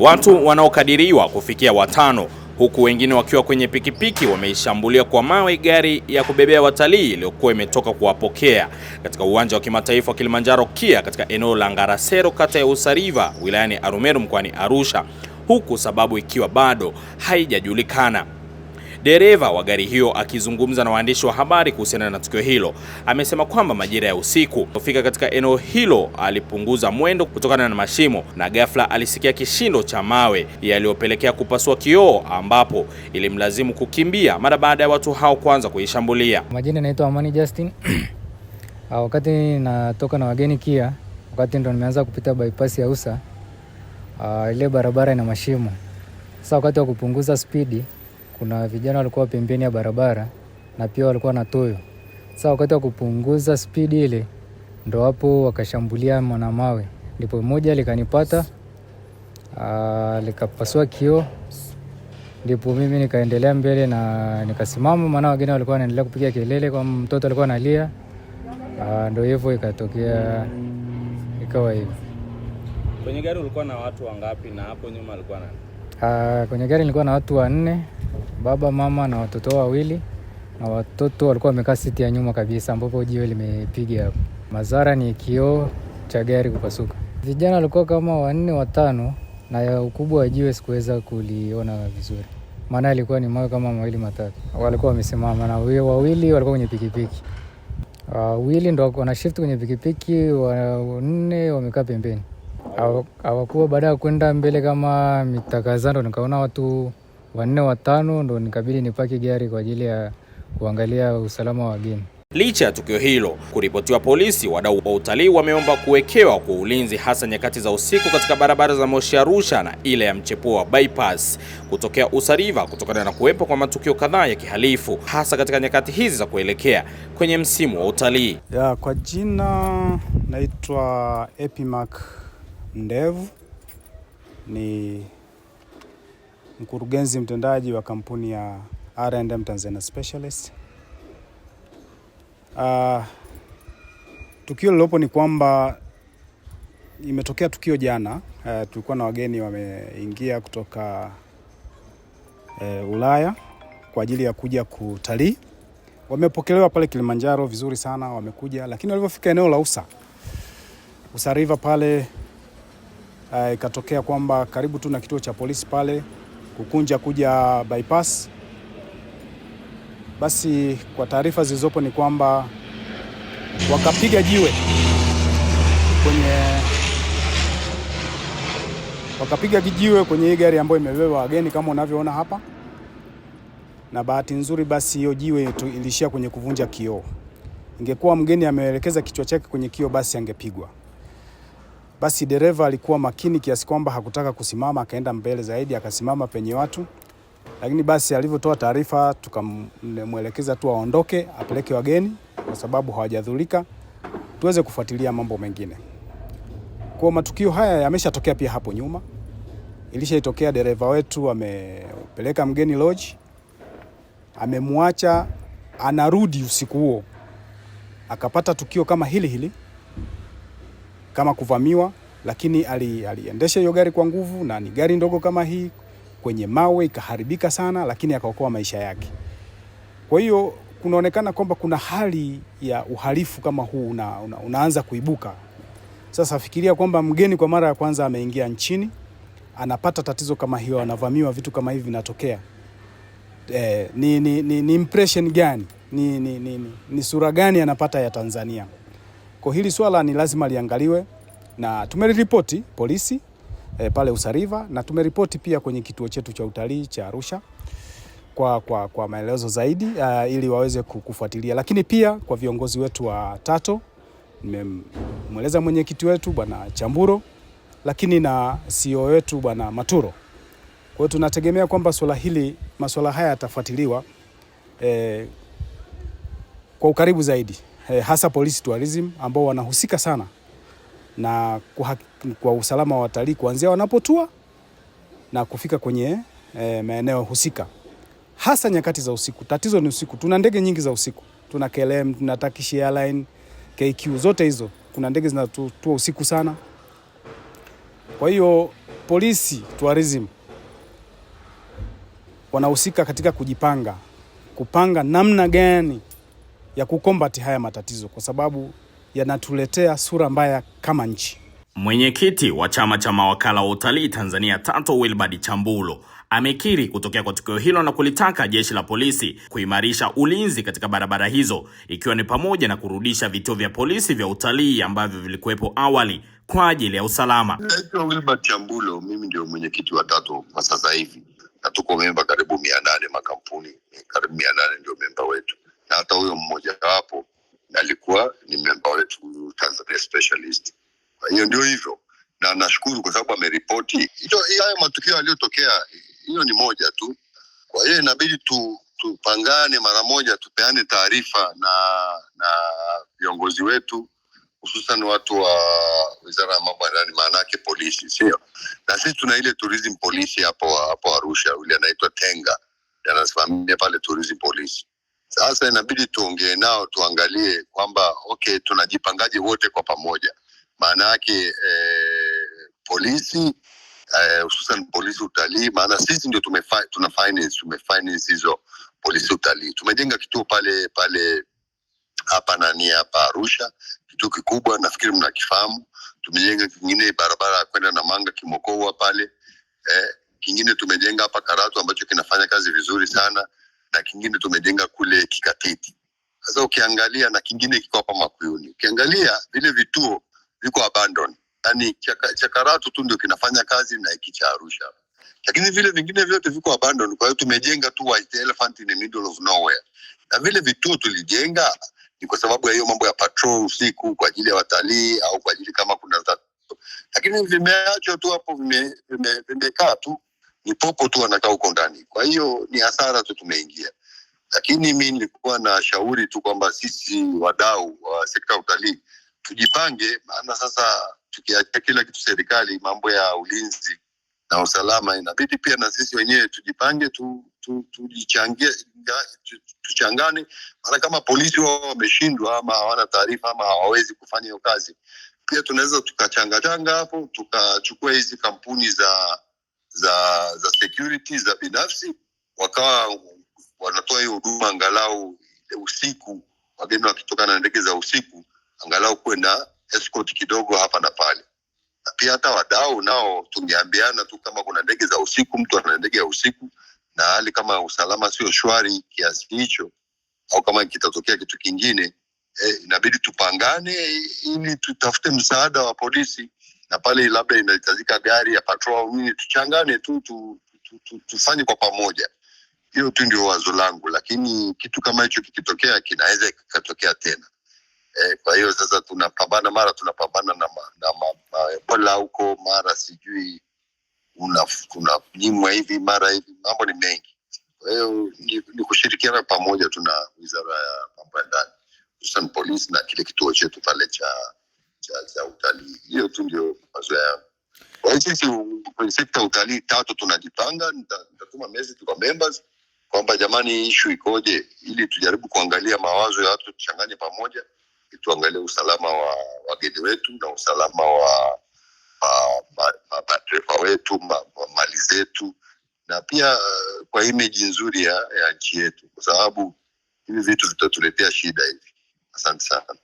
Watu wanaokadiriwa kufikia 5 huku wengine wakiwa kwenye pikipiki wameishambulia kwa mawe gari ya kubebea watalii iliyokuwa imetoka kuwapokea katika uwanja wa kimataifa wa Kilimanjaro KIA katika eneo la Ngarasero kata ya Usariva wilayani Arumeru mkoani Arusha, huku sababu ikiwa bado haijajulikana. Dereva wa gari hiyo akizungumza na waandishi wa habari kuhusiana na tukio hilo amesema kwamba majira ya usiku kufika katika eneo hilo alipunguza mwendo kutokana na mashimo na ghafla alisikia kishindo cha mawe yaliyopelekea kupasua kioo, ambapo ilimlazimu kukimbia mara baada ya watu hao kuanza kuishambulia. Majina naitwa Amani Justin. Wakati natoka na wageni KIA, wakati ndo nimeanza kupita bypass ya Usa, ile barabara ina mashimo. Sasa wakati wa kupunguza spidi, kuna vijana walikuwa pembeni ya barabara na pia walikuwa na toyo. Sasa wakati wa kupunguza spidi ile ndo hapo wakashambulia na mawe. Ndipo mmoja likanipata, likapasua kioo. Ndipo mimi nikaendelea mbele na nikasimama, maana wageni walikuwa wanaendelea kupiga kelele kwa mtoto alikuwa analia. Ndio hivyo ikatokea, ikawa hivyo. Kwenye gari ulikuwa na watu wangapi na hapo nyuma alikuwa nani? Kwenye gari nilikuwa na watu 4, baba, mama na watoto 2, na watoto walikuwa wamekaa siti ya nyuma kabisa ambapo jiwe limepiga hapo. Madhara ni kioo cha gari kupasuka. Vijana walikuwa kama 4, 5 na ya ukubwa wa jiwe sikuweza kuliona vizuri, maana ilikuwa ni mawe kama 2, 3. Walikuwa wamesimama na 2 walikuwa kwenye pikipiki. 2 ndio wana shift kwenye pikipiki, 4 wamekaa pembeni. Hawakuwa. Baada ya kwenda mbele kama mita kadhaa ndo nikaona watu 4, 5, ndo nikabidi nipaki gari kwa ajili ya kuangalia usalama wa wageni. Licha ya tukio hilo kuripotiwa polisi, wadau wa utalii wameomba kuwekewa kwa ulinzi hasa nyakati za usiku katika barabara za Moshi Arusha na ile ya mchepuo wa bypass kutokea Usariva kutokana na kuwepo kwa matukio kadhaa ya kihalifu hasa katika nyakati hizi za kuelekea kwenye msimu wa utalii. Kwa jina naitwa Epimac Ndevu, ni mkurugenzi mtendaji wa kampuni ya R&M Tanzania Specialist. Tukio lilopo ni kwamba imetokea tukio jana. Tulikuwa na wageni wameingia kutoka Ulaya kwa ajili ya kuja kutalii. Wamepokelewa pale Kilimanjaro vizuri sana, wamekuja, lakini walipofika eneo la Usariva pale, ikatokea kwamba karibu tu na kituo cha polisi pale kukunja kuja bypass. Basi kwa taarifa zilizopo ni kwamba wakapiga jiwe kwenye hii gari ambayo imebeba wageni kama unavyoona hapa, na bahati nzuri basi hiyo jiwe ilishia kwenye kuvunja kioo. Ingekuwa mgeni ameelekeza kichwa chake kwenye kioo basi angepigwa. Basi dereva alikuwa makini kiasi kwamba hakutaka kusimama, akaenda mbele zaidi, akasimama penye watu. Lakini basi alivyotoa taarifa tukamwelekeza tu aondoke, apeleke wageni kwa sababu hawajadhulika, tuweze kufuatilia mambo mengine. Kwa matukio haya yameshatokea pia hapo nyuma. Ilishaitokea dereva wetu amepeleka mgeni lodge, amemwacha anarudi usiku huo, akapata tukio kama hili kama kuvamiwa, lakini aliendesha hiyo gari kwa nguvu, na ni gari ndogo kama hii, kwenye mawe ikaharibika sana, lakini akaokoa maisha yake. Kwa hiyo kunaonekana kwamba kuna hali ya uhalifu kama huu unaanza kuibuka. Sasa fikiria kwamba mgeni kwa mara ya kwanza ameingia nchini, anapata tatizo kama hiyo, anavamiwa, vitu kama hivi vinatokea. Ni impression gani? Ni sura gani anapata ya Tanzania? Kwa hili swala ni lazima liangaliwe, na tumeripoti polisi pale Usariva, na tumeripoti pia kwenye kituo chetu cha utalii cha Arusha kwa maelezo zaidi ili waweze kufuatilia. Lakini pia kwa viongozi wetu wa TATO, nimemweleza mwenyekiti wetu Bwana Chamburo, lakini na CEO wetu Bwana Maturo. Kwa hiyo tunategemea kwamba masuala haya yatafuatiliwa kwa ukaribu zaidi, hasa polisi tourism ambao wanahusika sana na kwa usalama wa watalii kuanzia wanapotua na kufika kwenye maeneo husika, hasa nyakati za usiku. Tatizo ni usiku. Tuna ndege nyingi za usiku, tuna KLM, tuna Turkish Airline, KQ, zote hizo kuna ndege zinatoa usiku sana. Kwa hiyo polisi tourism wanahusika katika kupanga namna gani ya kukombati haya matatizo, kwa sababu yanatuletea sura mbaya kama nchi. Mwenyekiti wa chama cha mawakala wa utalii Tanzania TATO Wilbard Chambulo amekiri kutokea kwa tukio hilo na kulitaka jeshi la polisi kuimarisha ulinzi katika barabara hizo, ikiwa ni pamoja na kurudisha vituo vya polisi vya utalii ambavyo vilikuwepo awali kwa ajili ya usalama. Naitwa Wilbard Chambulo, mimi ndio mwenyekiti wa TATO kwa sasa hivi. Na tuko memba karibu 800, makampuni karibu 800 ndio memba wetu. Na hata huyo mmoja wapo alikuwa ni memba wetu Tanzania Specialist. Kwa hiyo ndio hivyo. Na nashukuru kwa sababu ameripoti. Hayo matukio yaliyotokea, hiyo ni moja tu. Kwa hiyo inabidi tupangane mara moja, tupeane taarifa na viongozi wetu, hususan watu wa Wizara ya Mambo ya Ndani, maana yake polisi, sio? Na sisi tuna ile tourism police hapo Arusha, yule anaitwa Tenga, anasimamia pale tourism police. Sasa inabidi tuongee nao, tuangalie kwamba okay, tunajipangaje wote kwa pamoja. Maana yake polisi, hususan polisi utalii, maana sisi ndio tuna finance hizo polisi utalii. Tumejenga kituo pale hapa Arusha, kituo kikubwa, nafikiri mnakifahamu. Tumejenga kingine barabara kwenda Namanga Kimokowa pale. Kingine tumejenga hapa Karatu ambacho kinafanya kazi vizuri sana, na kingine tumejenga kule Kikatiti. Sasa ukiangalia, na kingine kiko hapa Makuyuni. Ukiangalia vile vituo viko abandon. Yaani cha Karatu tu ndio kinafanya kazi na hiki cha Arusha. Lakini vile vingine vyote viko abandon. Kwa hiyo tumejenga tu white elephant in the middle of nowhere. Na vile vituo tulijenga ni kwa sababu ya hiyo mambo ya patrol usiku kwa ajili ya watalii au kwa ajili kama kuna tatizo. Lakini vimeachwa tu hapo, vimekaa tu, ni popo tu wanakaa huko ndani. Kwa hiyo ni hasara tu tumeingia. Lakini mimi nilikuwa na shauri tu kwamba sisi wadau wa sekta ya utalii tujipange, maana sasa tukiacha kila kitu serikali, mambo ya ulinzi na usalama, inabidi pia na sisi wenyewe tujipange, tuchangane. Maana kama polisi wao wameshindwa ama hawana taarifa ama hawawezi kufanya hiyo kazi, pia tunaweza tukachanga hapo, tukachukua hizi kampuni za security za binafsi, wakawa wanatoa hiyo huduma angalau usiku, wageni wakitoka na ndege za usiku, angalau kwenda escort kidogo hapa na pale. Na pia hata wadau nao tungeambiana tu, kama kuna ndege za usiku, mtu ana ndege ya usiku na hali kama usalama sio shwari kiasi hicho, au kama kitatokea kitu kingine, inabidi tupangane ili tutafute msaada wa polisi, na pale labda inahitajika gari ya patrol nini, tuchangane tu tufanye kwa pamoja. Hiyo tu ndio wazo langu, lakini kitu kama hicho kikitokea kinaweza kikatokea tena. Kwa hiyo sasa tunapambana na Ebola huko, mara sijui unanyimwa hivi, mara hivi, mambo ni mengi. Kwa hiyo ni kushirikiana pamoja, tuna Wizara ya Mambo ya Ndani, hususan polisi na kile kituo chetu pale cha utalii. Hiyo tu ndio wazo yangu. Kwa hiyo sisi kwenye sekta utalii TATO tunajipanga, nitatuma message kwa members kwamba jamani, issue ikoje, ili tujaribu kuangalia mawazo ya watu, tuchanganye pamoja, tuangalie usalama wa wageni wetu na usalama wa madereva wetu, mali zetu, na pia kwa image nzuri ya nchi yetu, kwa sababu hivi vitu vitatuletea shida hivi. Asante sana.